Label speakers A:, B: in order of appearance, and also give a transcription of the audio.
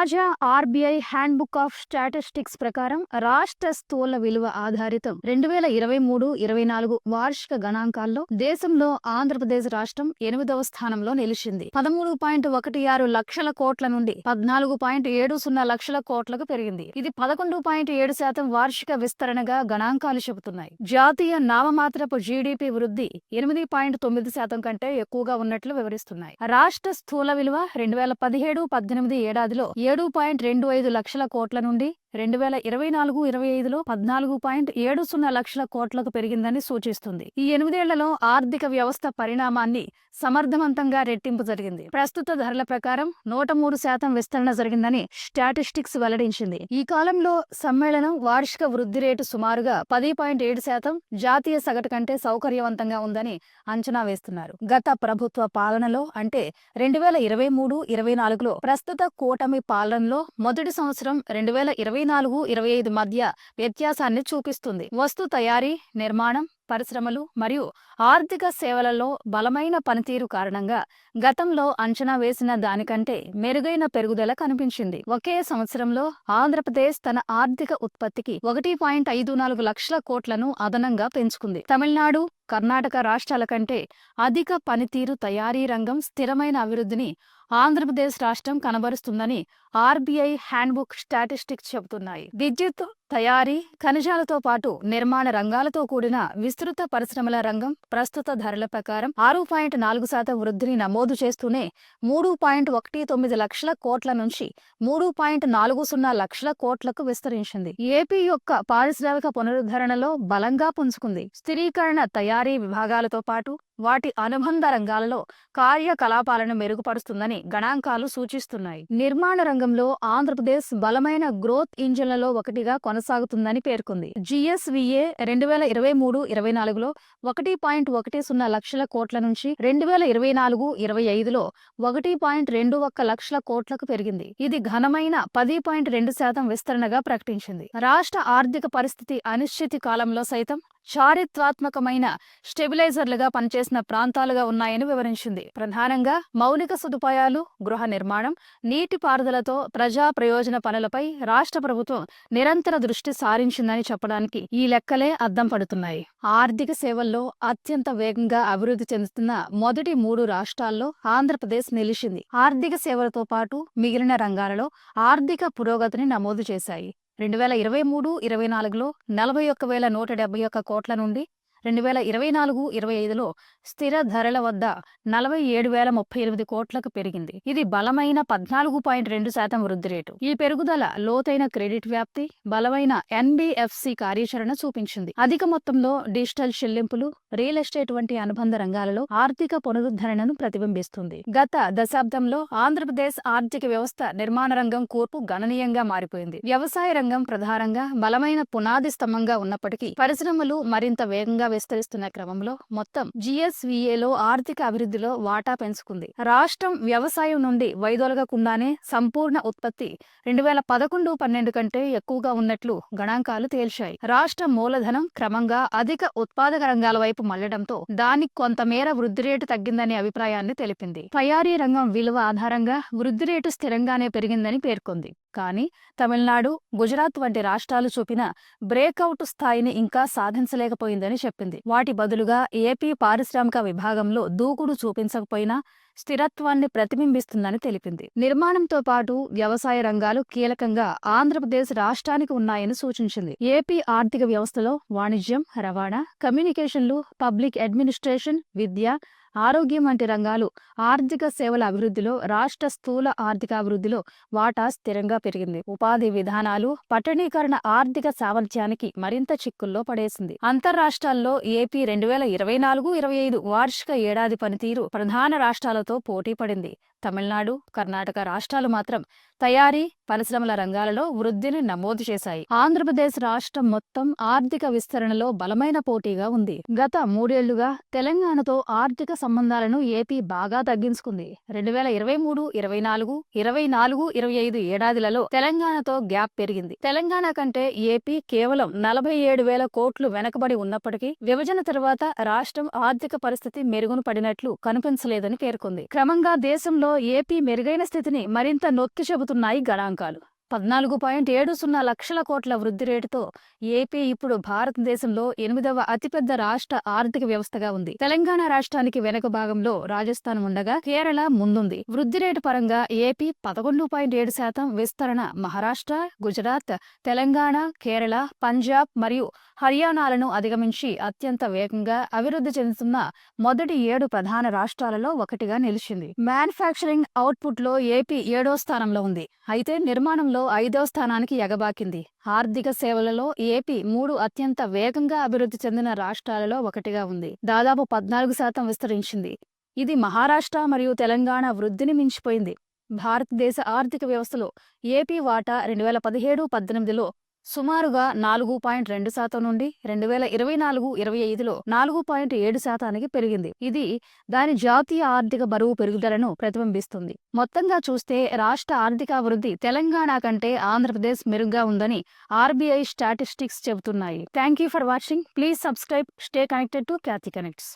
A: తాజా RBI handbook of statistics ప్రకారం రాష్ట్ర స్థూల విలువ ఆధారితం 2023-24 వార్షిక గణాంకాల్లో దేశంలో ఆంధ్రప్రదేశ్ రాష్ట్రం 8వ స్థానంలో నిలిచింది. 13.16 లక్షల కోట్ల నుండి 14.70 లక్షల కోట్లకు పెరిగింది. ఇది 11.7% వార్షిక విస్తరణగా గణాంకాలు చెబుతున్నాయి. జాతీయ నామమాత్రపు జీడీపీ వృద్ధి 8.9% కంటే ఎక్కువగా ఉన్నట్లు వివరిస్తున్నాయి. రాష్ట్ర స్థూల విలువ 2017-18 ఏడాదిలో 7.25 లక్షల కోట్ల నుండి 2024-25లో 14.70 లక్షల కోట్లకు పెరిగిందని సూచిస్తుంది. ఈ 8 ఏళ్లలో ఆర్థిక వ్యవస్థ పరిణామాన్ని సమర్థవంతంగా రెట్టింపు జరిగింది. ప్రస్తుత ధరల ప్రకారం 103% విస్తరణ జరిగిందని స్టాటిస్టిక్స్ వెల్లడించింది. ఈ కాలంలో సమ్మేళనం వార్షిక వృద్ధి రేటు సుమారుగా 10.7% జాతీయ సగటు కంటే సౌకర్యవంతంగా ఉందని అంచనా వేస్తున్నారు. గత ప్రభుత్వ పాలనలో అంటే 2023-24లో ప్రస్తుత కూటమి పాలనలో మొదటి సంవత్సరం 2024-25 మధ్య వ్యత్యాసాన్ని చూపిస్తుంది. వస్తు తయారీ, నిర్మాణం, పరిశ్రమలు మరియు ఆర్థిక సేవలలో బలమైన పనితీరు కారణంగా గతంలో అంచనా వేసిన దానికంటే మెరుగైన పెరుగుదల కనిపించింది. ఒకే సంవత్సరంలో ఆంధ్రప్రదేశ్ తన ఆర్థిక ఉత్పత్తికి 1.54 లక్షల కోట్లను అదనంగా పెంచుకుంది. తమిళనాడు, కర్ణాటక రాష్ట్రాల కంటే అధిక పనితీరు తయారీ రంగం స్థిరమైన అభివృద్ధిని ఆంధ్రప్రదేశ్ రాష్ట్రం కనబరుస్తుందని ఆర్బీఐ హ్యాండ్బుక్ స్టాటిస్టిక్స్ చెబుతున్నాయి. విద్యుత్ తయారీ, ఖనిజాలతో పాటు నిర్మాణ రంగాలతో కూడిన విస్తృత పరిశ్రమల రంగం ప్రస్తుత ధరల ప్రకారం 6.4% వృద్ధిని నమోదు చేస్తూనే 3.19 లక్షల కోట్ల నుంచి 3.40 లక్షల కోట్లకు విస్తరించింది. ఏపీ యొక్క పారిశ్రామిక పునరుద్ధరణలో బలంగా పుంజుకుంది. స్థిరీకరణ తయారీ విభాగాలతో పాటు వాటి అనుబంధ రంగాలలో కార్యకలాపాలను మెరుగుపరుస్తుందని గణాంకాలు సూచిస్తున్నాయి. నిర్మాణ రంగంలో ఆంధ్రప్రదేశ్ బలమైన గ్రోత్ ఇంజిన్లలో ఒకటిగా కొనసాగుతుందని పేర్కొంది. జిఎస్విఏ 2023-24లో 1.10 లక్షల కోట్ల నుంచి 2024-25లో 1.21 లక్షల కోట్లకు పెరిగింది. ఇది ఘనమైన 10.2% విస్తరణగా ప్రకటించింది. రాష్ట్ర ఆర్థిక పరిస్థితి అనిశ్చితి కాలంలో సైతం చారిత్రాత్మకమైన స్టెబిలైజర్లుగా పనిచేసిన ప్రాంతాలుగా ఉన్నాయని వివరించింది. ప్రధానంగా మౌలిక సదుపాయాలు, గృహ నిర్మాణం, నీటిపారుదలతో ప్రజా ప్రయోజన పనులపై రాష్ట్ర ప్రభుత్వం నిరంతర దృష్టి సారించిందని చెప్పడానికి ఈ లెక్కలే అద్దం పడుతున్నాయి. ఆర్థిక సేవల్లో అత్యంత వేగంగా అభివృద్ధి చెందుతున్న మొదటి 3 రాష్ట్రాల్లో ఆంధ్రప్రదేశ్ నిలిచింది. ఆర్థిక సేవలతో పాటు మిగిలిన రంగాలలో ఆర్థిక పురోగతిని నమోదు చేశాయి. 2023-24లో 41,171 కోట్ల నుండి 2024-25లో స్థిర ధరల వద్ద 47,038 కోట్లకు పెరిగింది. ఇది బలమైన 14.2% వృద్ధి రేటు. ఈ పెరుగుదల లోతైన క్రెడిట్ వ్యాప్తి, బలమైన ఎన్బిఎఫ్సి కార్యాచరణ చూపించింది. అధిక మొత్తంలో డిజిటల్ చెల్లింపులు, రియల్ ఎస్టేట్ వంటి అనుబంధ రంగాలలో ఆర్థిక పునరుద్ధరణను ప్రతిబింబిస్తుంది. గత దశాబ్దంలో ఆంధ్రప్రదేశ్ ఆర్థిక వ్యవస్థ నిర్మాణ రంగం కూర్పు గణనీయంగా మారిపోయింది. వ్యవసాయ రంగం ప్రధానంగా బలమైన పునాది స్తంభంగా ఉన్నప్పటికీ పరిశ్రమలు మరింత వేగంగా విస్తరిస్తున్న క్రమంలో మొత్తం జిఎస్విఏలో ఆర్థిక అభివృద్ధిలో వాటా పెంచుకుంది. రాష్ట్రం వ్యవసాయం నుండి వైదొలగకుండానే సంపూర్ణ ఉత్పత్తి 2011-12 కంటే ఎక్కువగా ఉన్నట్లు గణాంకాలు తేల్చాయి. రాష్ట్ర మూలధనం క్రమంగా అధిక ఉత్పాదక రంగాల వైపు మళ్లడంతో దానికి కొంతమేర వృద్ధి రేటు తగ్గిందనే అభిప్రాయాన్ని తెలిపింది. తయారీ రంగం విలువ ఆధారంగా వృద్ధి రేటు స్థిరంగానే పెరిగిందని పేర్కొంది. కానీ తమిళనాడు, గుజరాత్ వంటి రాష్ట్రాలు చూపిన బ్రేకౌట్ స్థాయిని ఇంకా సాధించలేకపోయిందని చెప్పింది. వాటి బదులుగా ఏపీ పారిశ్రామిక విభాగంలో దూకుడు చూపించకపోయినా స్థిరత్వాన్ని ప్రతిబింబిస్తుందని తెలిపింది. నిర్మాణంతో పాటు వ్యవసాయ రంగాలు కీలకంగా ఆంధ్రప్రదేశ్ రాష్ట్రానికి ఉన్నాయని సూచించింది. ఏపీ ఆర్థిక వ్యవస్థలో వాణిజ్యం, రవాణా, కమ్యూనికేషన్లు, పబ్లిక్ అడ్మినిస్ట్రేషన్, విద్య, ఆరోగ్యం వంటి రంగాలు ఆర్థిక సేవల అభివృద్ధిలో రాష్ట్ర స్థూల ఆర్థిక అభివృద్ధిలో వాటా స్థిరంగా పెరిగింది. ఉపాధి విధానాలు, పట్టణీకరణ ఆర్థిక సామర్థ్యానికి మరింత చిక్కుల్లో పడేసింది. అంతర్రాష్ట్రాల్లో ఏపీ 2024-25 వార్షిక ఏడాది పనితీరు ప్రధాన రాష్ట్రాలతో పోటీ పడింది. తమిళనాడు, కర్ణాటక రాష్ట్రాలు మాత్రం తయారీ, పరిశ్రమల రంగాలలో వృద్ధిని నమోదు చేశాయి. ఆంధ్రప్రదేశ్ రాష్ట్రం మొత్తం ఆర్థిక విస్తరణలో బలమైన పోటీగా ఉంది. గత 3 ఏళ్లుగా తెలంగాణతో ఆర్థిక సంబంధాలను ఏపీ బాగా తగ్గించుకుంది. 2023-24, 24-25 ఏడాదిలలో తెలంగాణతో గ్యాప్ పెరిగింది. తెలంగాణ కంటే ఏపీ కేవలం 47,000 కోట్లు వెనకబడి ఉన్నప్పటికీ విభజన తర్వాత రాష్ట్రం ఆర్థిక పరిస్థితి మెరుగున పడినట్లు కనిపించలేదని పేర్కొంది. క్రమంగా దేశంలో విషయంలో ఏపీ మెరుగైన స్థితిని మరింత నొక్కి చెబుతున్నాయి గణాంకాలు. 14.70 లక్షల కోట్ల వృద్ధి రేటుతో ఏపీ ఇప్పుడు భారతదేశంలో 8వ అతిపెద్ద రాష్ట్ర ఆర్థిక వ్యవస్థగా ఉంది. తెలంగాణ రాష్ట్రానికి వెనుక భాగంలో రాజస్థాన్ ఉండగా కేరళ ముందుంది. వృద్ధి రేటు పరంగా ఏపీ 11.7%, విస్తరణ మహారాష్ట్ర, గుజరాత్, తెలంగాణ, కేరళ, పంజాబ్ మరియు హర్యానాలను అధిగమించి అత్యంత వేగంగా అభివృద్ధి చెందుతున్న మొదటి 7 ప్రధాన రాష్ట్రాలలో ఒకటిగా నిలిచింది. మ్యానుఫ్యాక్చరింగ్ అవుట్పుట్ లో ఏపీ 7వ స్థానంలో ఉంది. అయితే నిర్మాణంలో 5వ స్థానానికి ఎగబాకింది. ఆర్థిక సేవలలో ఏపీ 3 అత్యంత వేగంగా అభివృద్ధి చెందిన రాష్ట్రాలలో ఒకటిగా ఉంది. దాదాపు 14% విస్తరించింది. ఇది మహారాష్ట్ర మరియు తెలంగాణ వృద్ధిని మించిపోయింది. భారతదేశ ఆర్థిక వ్యవస్థలో ఏపీ వాటా 2017-18లో సుమారుగా 4.2% నుండి 2024-25లో 4.7%కి పెరిగింది. ఇది దాని జాతీయ ఆర్థిక బరువు పెరుగుదలను ప్రతిబింబిస్తుంది. మొత్తంగా చూస్తే రాష్ట్ర ఆర్థికాభివృద్ధి తెలంగాణ కంటే ఆంధ్రప్రదేశ్ మెరుగ్గా ఉందని ఆర్బీఐ స్టాటిస్టిక్స్ చెబుతున్నాయి. Thank you for watching. Please subscribe. Stay connected to Khyati connects.